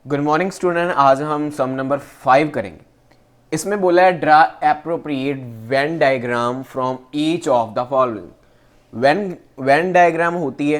Good morning student. आज हम सम number 5 करेंगे। इसमें बोला है draw appropriate Venn diagram from each of the following. Venn diagram होती है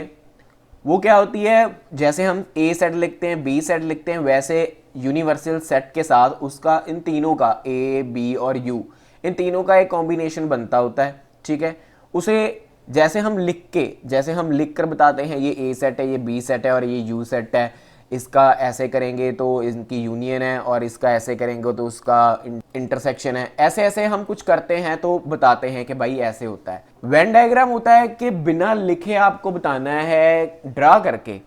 वो क्या होती है, जैसे हम ए सेट लिखते हैं बी सेट लिखते हैं वैसे यूनिवर्सल सेट के साथ उसका इन तीनों का ए बी और यू इन तीनों का एक कॉम्बिनेशन बनता होता है। ठीक है, उसे जैसे हम लिख कर बताते हैं ये ए सेट है, ये बी सेट है और ये यू सेट है। इसका ऐसे करेंगे तो इनकी यूनियन है और इसका ऐसे करेंगे तो उसका इंटरसेक्शन है। ऐसे ऐसे हम कुछ करते हैं तो बताते हैं कि भाई ऐसे होता है। वेन डायग्राम होता है कि बिना लिखे आपको बताना है ड्रा करके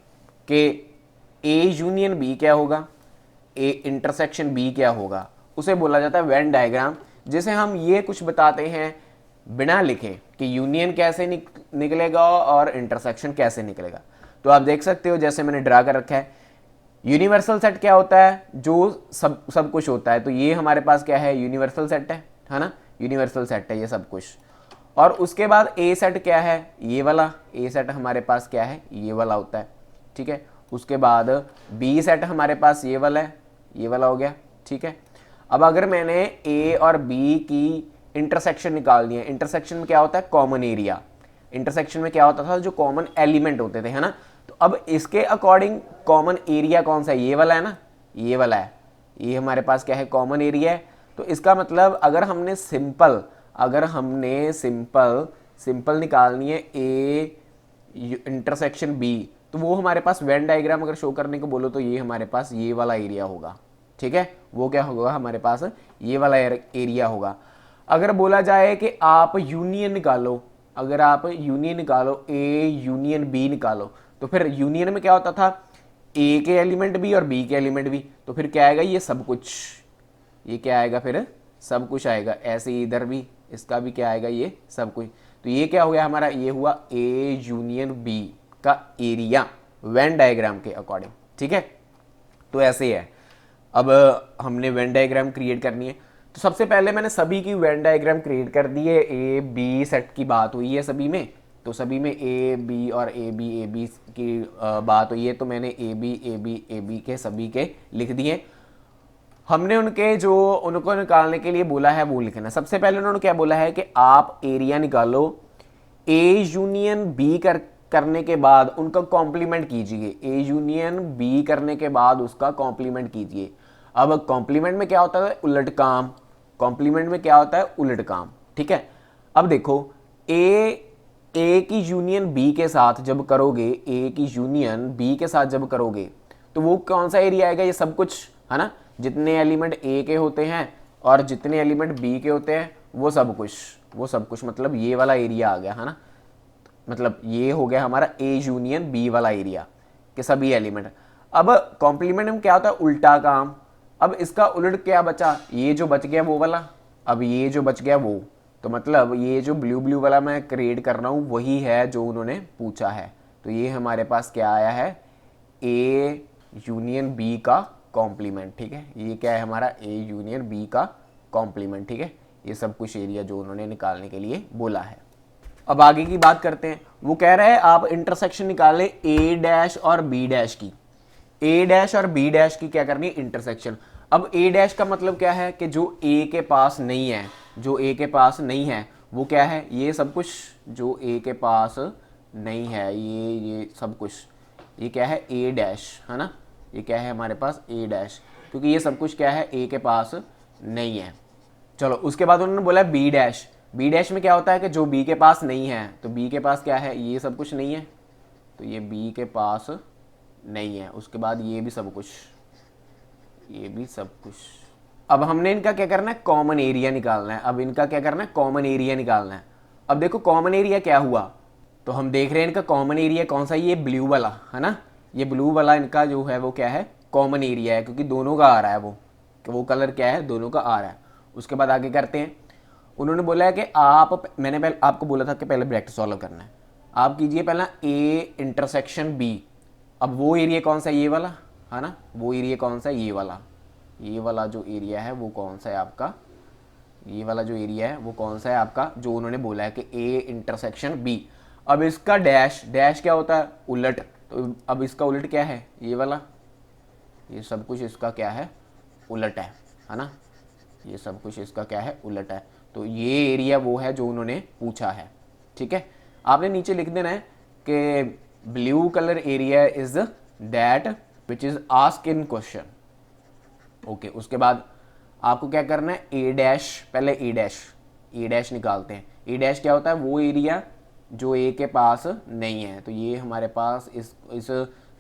कि ए यूनियन बी क्या होगा, ए इंटरसेक्शन बी क्या होगा, उसे बोला जाता है वेन डायग्राम। जिसे हम ये कुछ बताते हैं बिना लिखे कि यूनियन कैसे निकलेगा और इंटरसेक्शन कैसे निकलेगा। तो आप देख सकते हो जैसे मैंने ड्रा कर रखा है। यूनिवर्सल सेट क्या होता है, जो सब कुछ होता है। तो ये हमारे पास क्या है, यूनिवर्सल सेट है ना, यूनिवर्सल सेट है ये सब कुछ। और उसके बाद ए सेट क्या है, ये वाला ए सेट हमारे पास क्या है, ये वाला होता है। ठीक है, उसके बाद बी सेट हमारे पास ये वाला है, ये वाला हो गया। ठीक है, अब अगर मैंने ए और बी की इंटरसेक्शन निकाल दिया, इंटरसेक्शन में क्या होता है, कॉमन एरिया। इंटरसेक्शन में क्या होता था, जो कॉमन एलिमेंट होते थे, है ना। तो अब इसके अकॉर्डिंग कॉमन एरिया कौन सा है, ये वाला है ना, ये वाला है। ये हमारे पास क्या है, कॉमन एरिया है। तो इसका मतलब अगर हमने सिंपल निकालनी है ए इंटरसेक्शन बी, तो वो हमारे पास वेन डायग्राम अगर शो करने को बोलो तो ये हमारे पास ये वाला एरिया होगा। ठीक है, वो क्या होगा, हमारे पास ये वाला एरिया होगा। अगर बोला जाए कि आप यूनियन निकालो, अगर आप यूनियन निकालो, ए यूनियन बी निकालो, तो फिर यूनियन में क्या होता था, ए के एलिमेंट भी और बी के एलिमेंट भी। तो फिर क्या आएगा, ये सब कुछ, ये क्या आएगा, फिर सब कुछ आएगा। ऐसे ही इधर भी इसका भी क्या आएगा, ये सब कुछ। तो ये क्या हो गया हमारा, ये हुआ ए यूनियन बी का एरिया वेन डायग्राम के अकॉर्डिंग। ठीक है, तो ऐसे ही है। अब हमने वेन डायग्राम क्रिएट करनी है, तो सबसे पहले मैंने सभी की वेन डायग्राम क्रिएट कर दी है। ए बी सेट की बात हुई है सभी में, तो सभी में ए बी और ए बी की बात हुई है। तो मैंने ए बी के सभी के लिख दिए। हमने उनको निकालने के लिए बोला है वो लिखना। सबसे पहले उन्होंने क्या बोला है कि आप एरिया निकालो, ए यूनियन बी करने के बाद उनका कॉम्प्लीमेंट कीजिए। ए यूनियन बी करने के बाद उसका कॉम्प्लीमेंट कीजिए। अब कॉम्प्लीमेंट में क्या होता है, उलट काम। कॉम्प्लीमेंट में क्या होता है, उलट काम। ठीक है, अब देखो ए की यूनियन बी के साथ जब करोगे, ए की यूनियन बी के साथ जब करोगे तो वो कौन सा एरिया आएगा, ये सब कुछ, है ना। जितने एलिमेंट ए के होते हैं और जितने एलिमेंट बी के होते हैं वो सब कुछ मतलब ये वाला एरिया आ गया, है ना। मतलब ये हो गया हमारा ए यूनियन बी वाला एरिया के सभी एलिमेंट। अब कॉम्प्लीमेंट में क्या होता है, उल्टा काम। अब इसका उलट क्या बचा, ये जो बच गया वो वाला। अब ये जो बच गया वो, तो मतलब ये जो ब्लू ब्लू वाला मैं क्रिएट कर रहा हूँ वही है जो उन्होंने पूछा है। तो ये हमारे पास क्या आया है, ए यूनियन बी का कॉम्प्लीमेंट। ठीक है, ये क्या है हमारा, ए यूनियन बी का कॉम्प्लीमेंट। ठीक है, ये सब कुछ एरिया जो उन्होंने निकालने के लिए बोला है। अब आगे की बात करते हैं। वो कह रहे हैं आप इंटरसेक्शन निकालें ए डैश और बी डैश की। ए डैश और बी डैश की क्या करनी है, इंटरसेक्शन। अब ए डैश का मतलब क्या है कि जो ए के पास नहीं है, जो ए के पास नहीं है वो क्या है, ये सब कुछ जो ए के पास नहीं है, ये सब कुछ, ये क्या है, ए डैश, है ना। ये क्या है हमारे पास, ए डैश, क्योंकि ये सब कुछ क्या है, ए के पास नहीं है। चलो, उसके बाद उन्होंने बोला बी डैश। बी डैश में क्या होता है कि जो बी के पास नहीं है, तो बी के पास क्या है, ये सब कुछ नहीं है, तो ये बी के पास नहीं है। उसके बाद ये भी सब कुछ, ये भी सब कुछ। अब हमने इनका क्या करना है, कॉमन एरिया निकालना है। अब इनका क्या करना है, कॉमन एरिया निकालना है। अब देखो कॉमन एरिया क्या हुआ, तो हम देख रहे हैं इनका कॉमन एरिया कौन सा, ये ब्लू वाला, है ना। ये ब्लू वाला इनका जो है वो क्या है, कॉमन एरिया है, क्योंकि दोनों का आ रहा है वो कलर क्या है, दोनों का आ रहा है। उसके बाद आगे करते हैं। उन्होंने बोला है कि मैंने पहले आपको बोला था कि पहले ब्रैकेट सॉल्व करना है। आप कीजिए पहला ए इंटरसेक्शन बी। अब वो एरिया कौन सा है, ये वाला, है ना। वो एरिया कौन सा है, ये वाला जो एरिया है वो कौन सा है आपका, ये वाला जो एरिया है वो कौन सा है आपका, जो उन्होंने बोला है कि ए इंटरसेक्शन बी। अब इसका डैश, डैश क्या होता है, उलट। तो अब इसका उलट क्या है, ये वाला, ये सब कुछ इसका क्या है, उलट है ना। ये सब कुछ इसका क्या है, उलट है। तो ये एरिया वो है जो उन्होंने पूछा है। ठीक है, आपने नीचे लिख देना है कि blue colour area is that which is ask in question. Okay, उसके बाद आपको क्या करना है, ए डैश, पहले ए डैश निकालते हैं। ए डैश क्या होता है, वो एरिया जो ए के पास नहीं है। तो ये हमारे पास इस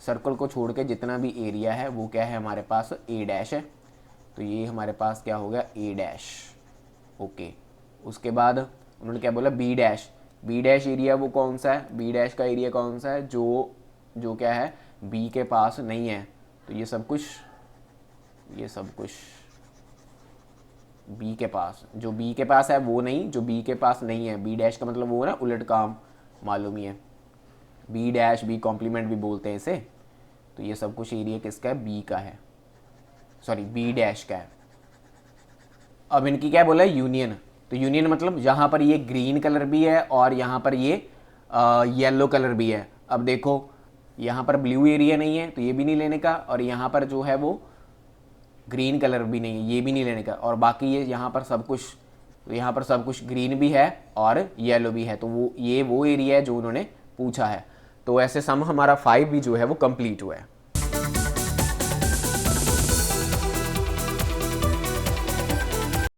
सर्कल को छोड़ के जितना भी एरिया है वो क्या है, हमारे पास ए डैश है। तो ये हमारे पास क्या हो गया, ए डैश। ओके, उसके बाद उन्होंने क्या बोला, B dash. B dash area वो कौन सा है, बी डैश का एरिया कौन सा है, जो क्या है, बी के पास नहीं है। तो ये सब कुछ बी के पास, जो बी के पास है वो नहीं, जो बी के पास नहीं है। बी डैश का मतलब वो है ना, उलट काम, मालूम ही है। बी डैश, बी कॉम्प्लीमेंट भी बोलते हैं इसे। तो ये सब कुछ एरिया किसका है, बी का है, सॉरी बी डैश का है। अब इनकी क्या बोला है, यूनियन। तो यूनियन मतलब यहाँ पर ये ग्रीन कलर भी है और यहाँ पर ये येलो कलर भी है। अब देखो यहाँ पर ब्लू एरिया नहीं है तो ये भी नहीं लेने का, और यहाँ पर जो है वो ग्रीन कलर भी नहीं है, ये भी नहीं लेने का। और बाकी ये यहाँ पर सब कुछ, तो यहाँ पर सब कुछ ग्रीन भी है और येलो भी है। तो वो एरिया है जो उन्होंने पूछा है। तो ऐसे सम हमारा 5 भी जो है वो कंप्लीट हुआ है।